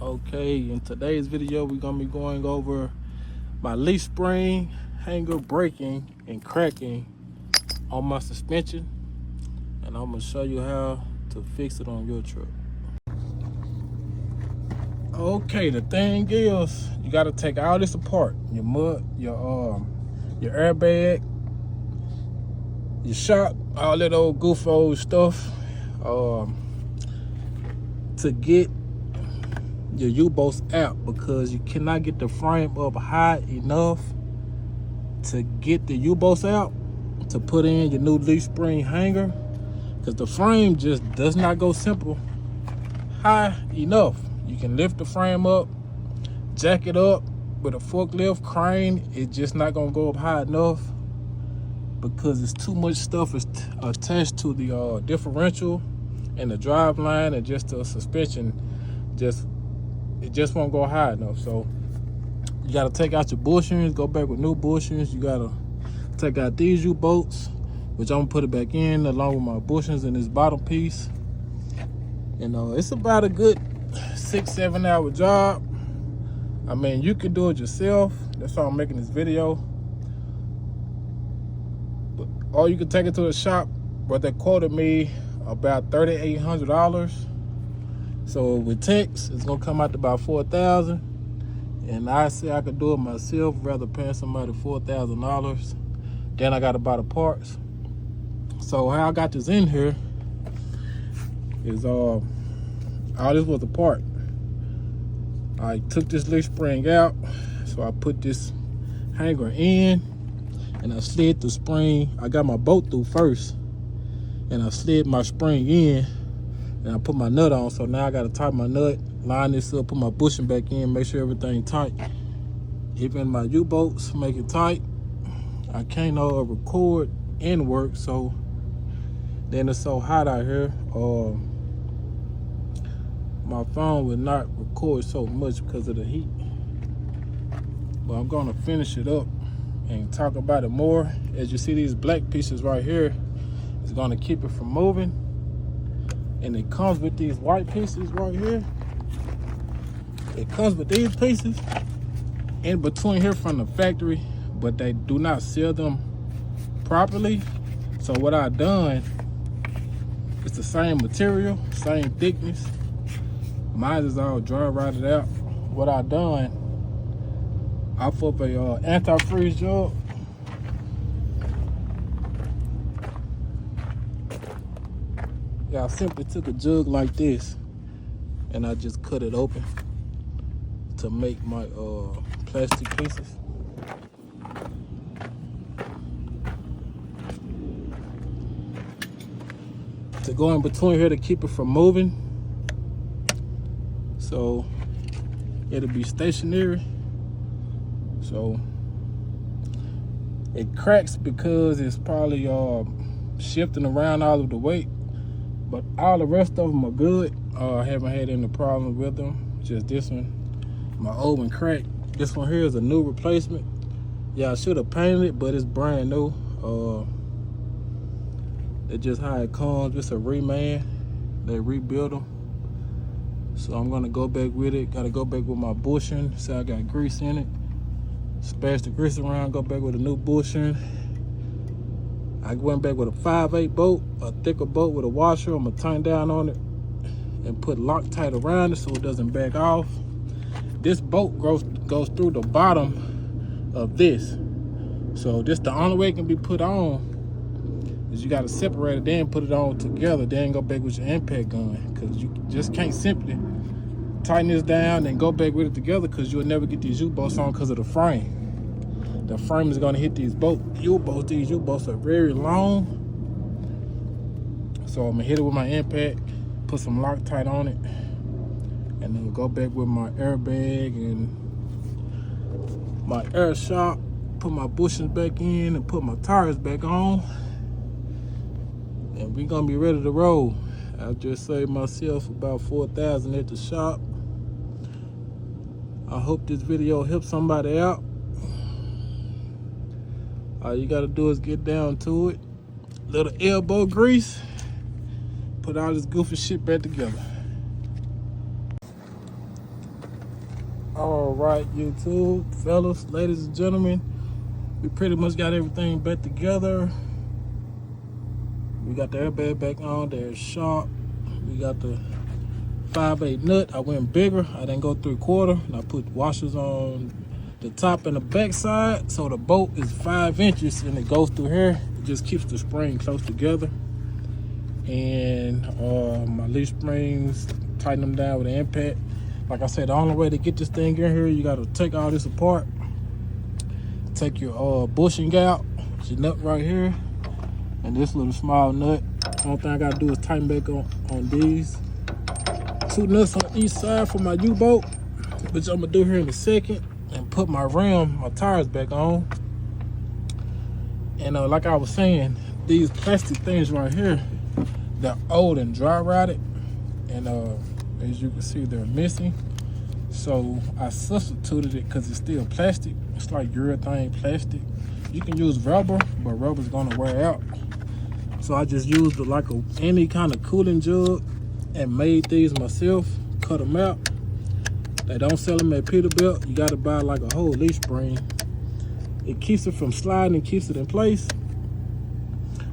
Okay, in today's video we're gonna be going over my leaf spring hanger breaking and cracking on my suspension, and I'm gonna show you how to fix it on your truck. Okay, the thing is, you gotta take all this apart: your mud, your airbag, your shock, all that old goof old stuff, to get your U-bolts out, because you cannot get the frame up high enough to get the U-bolts out to put in your new leaf spring hanger, because the frame just does not go simple high enough. You can lift the frame up, jack it up with a forklift crane, it's just not gonna go up high enough because it's too much stuff is attached to the differential and the drive line, and just the suspension it just won't go high enough. So you got to take out your bushings, go back with new bushings. You got to take out these U-bolts, which I'm gonna put it back in along with my bushings in this bottom piece. And it's about a good 6-7 hour job. I mean, you can do it yourself. That's why I'm making this video. But, or you can take it to the shop, but they quoted me about $3,800. So with tax, it's gonna come out to about $4,000. And I say I could do it myself rather paying somebody $4,000. Then I gotta buy the parts. So how I got this in here is all this was the part. I took this leaf spring out, so I put this hanger in and I slid the spring. I got my bolt through first and I slid my spring in and I put my nut on. So now I gotta tighten my nut, line this up, put my bushing back in, make sure everything tight. Even my U-bolts, make it tight. I can't record and work, so then it's so hot out here. My phone will not record so much because of the heat. But I'm gonna finish it up and talk about it more. As you see, these black pieces right here is gonna keep it from moving. And it comes with these white pieces right here. It comes with these pieces in between here from the factory, but they do not seal them properly. So what I've done, it's the same material, same thickness. Mine is all dry rotted out. What I've done, I put a antifreeze jug. Yeah, I simply took a jug like this and I just cut it open to make my plastic pieces. To go in between here to keep it from moving, so it'll be stationary. So it cracks because it's probably shifting around all of the weight, but all the rest of them are good. I haven't had any problems with them. Just this one, my old one cracked. This one here is a new replacement. Yeah, I should have painted it, but it's brand new. It's just how it comes. It's a reman. They rebuilt them. So I'm gonna go back with it. Gotta go back with my bushing. So I got grease in it. Splash the grease around, go back with a new bushing. I went back with a 5/8 bolt, a thicker bolt with a washer. I'm gonna tighten down on it and put Loctite around it so it doesn't back off. This bolt goes through the bottom of this. So this the only way it can be put on is you gotta separate it, then put it on together, then go back with your impact gun, because you just can't simply tighten this down and go back with it together, because you'll never get these U-bolts on because of the frame. The frame is gonna hit these U-bolts. These U-bolts are very long. So I'm gonna hit it with my impact, put some Loctite on it, and then go back with my airbag and my air shock, put my bushings back in and put my tires back on. And we're gonna be ready to roll. I just saved myself about $4,000 at the shop. I hope this video helps somebody out. All you gotta do is get down to it. Little elbow grease. Put all this goofy shit back together. All right, YouTube, fellas, ladies and gentlemen, we pretty much got everything back together. We got the airbag back on, there's sharp. We got the 5/8 nut. I went bigger, I didn't go 3/4, and I put washers on the top and the back side, so the bolt is 5 inches and it goes through here. It just keeps the spring close together. And my leaf springs, tighten them down with an impact. Like I said, the only way to get this thing in here, you gotta take all this apart. Take your bushing out, your nut right here, and this little small nut. Only thing I gotta do is tighten back on these. 2 nuts on each side for my U-bolt, which I'm gonna do here in a second, and put my rim, my tires back on. And like I was saying, these plastic things right here, they're old and dry rotted, and as you can see, they're missing. So I substituted it because it's still plastic. It's like urethane plastic. You can use rubber, but rubber's gonna wear out. So I just used any kind of cooling jug and made these myself, cut them out. They don't sell them at Peterbilt. You gotta buy like a whole leaf spring. It keeps it from sliding and keeps it in place.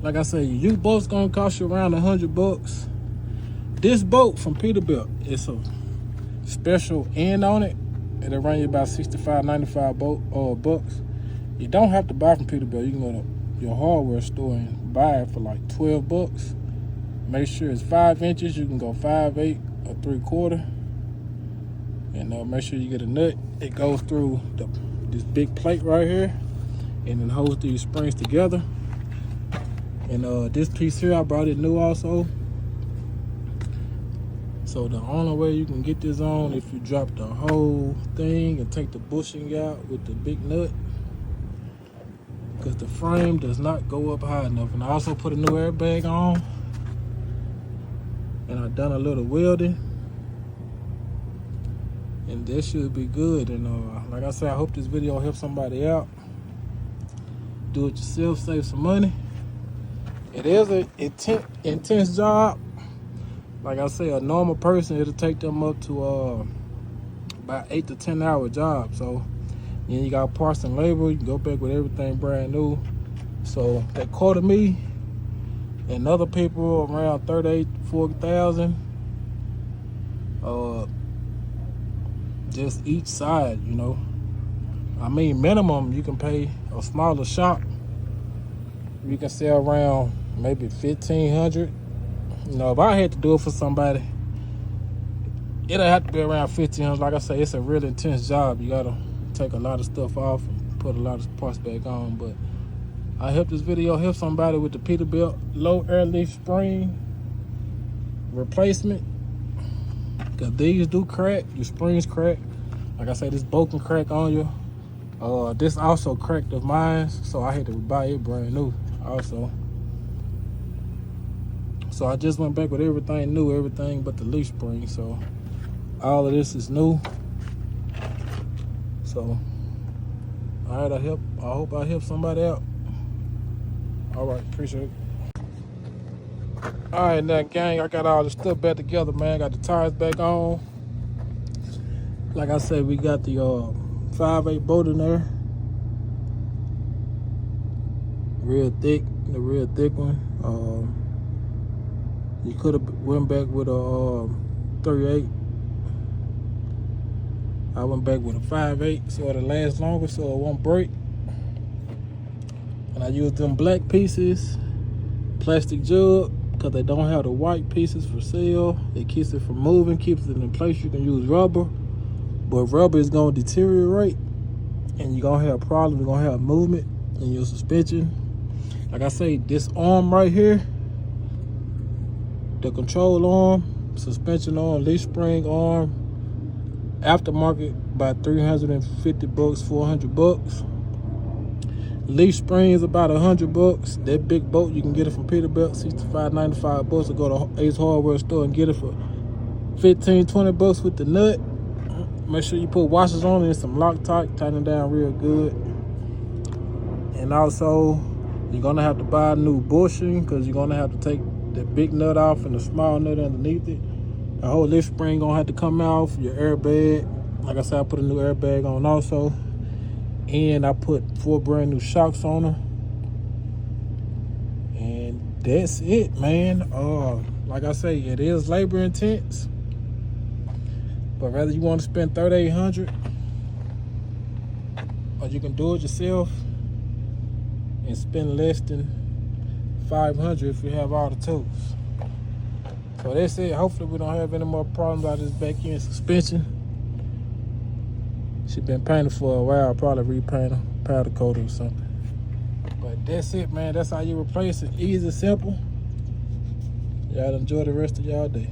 Like I say, your U-bolt's gonna cost you around $100. This bolt from Peterbilt, it's a special end on it. It'll run you about 65, 95 bucks. You don't have to buy from Peterbilt. You can go to your hardware store and buy it for like 12 bucks. Make sure it's 5 inches. You can go 5/8 or 3/4. And make sure you get a nut. It goes through this big plate right here, and then holds these springs together. And this piece here, I brought it new also. So the only way you can get this on, if you drop the whole thing and take the bushing out with the big nut, because the frame does not go up high enough. And I also put a new airbag on, and I've done a little welding, and this should be good. And like I said, I hope this video helps somebody out. Do it yourself, save some money. It is an intense job. Like I say, a normal person, it'll take them up to about 8 to 10 hour job. So then you got parts and labor. You can go back with everything brand new. So that quoted me and other people around 38, 40,000. Just each side, you know. I mean, minimum you can pay a smaller shop. You can sell around maybe 1,500. You know, if I had to do it for somebody, it'll have to be around 1,500. Like I say, it's a really intense job. You gotta take a lot of stuff off and put a lot of parts back on. But I hope this video helps somebody with the Peterbilt low air leaf spring replacement. Because these do crack, your springs crack. Like I say, this bolt can crack on you. This also cracked of mine, so I had to buy it brand new also. So I just went back with everything new, everything but the leaf spring. So all of this is new. So all right, I hope I help somebody out. All right, appreciate it. All right, now gang, I got all the stuff back together, man. Got the tires back on. Like I said, we got the 5/8 bolt in there. Real thick, the real thick one. You could have went back with a 3/8. I went back with a 5/8 so it'll last longer, so it won't break. And I used them black pieces, plastic jug, because they don't have the white pieces for sale. It keeps it from moving, keeps it in place. You can use rubber, but rubber is going to deteriorate, and you're going to have problems. You're going to have movement in your suspension. Like I say, this arm right here, the control arm, suspension arm, leaf spring arm, aftermarket by 350 bucks, 400 bucks. Leaf spring is about 100 bucks. That big bolt, you can get it from Peterbilt, 65, 95 bucks, or go to Ace Hardware store and get it for 15, 20 bucks with the nut. Make sure you put washers on it and some Loctite, tighten it down real good. And also, you're gonna have to buy a new bushing, because you're gonna have to take the big nut off and the small nut underneath it. The whole leaf spring gonna have to come off, your airbag, Like I said, I put a new airbag on also. And I put 4 brand new shocks on her. And that's it, man. Like I say, it is labor intense. But whether you want to spend $3,800 or you can do it yourself and spend less than $500 if you have all the tools. So that's it. Hopefully we don't have any more problems out of this back end suspension. She been painted for a while. I'll probably repaint her, powder coat or something. But that's it, man. That's how you replace it. Easy, simple. Y'all enjoy the rest of y'all day.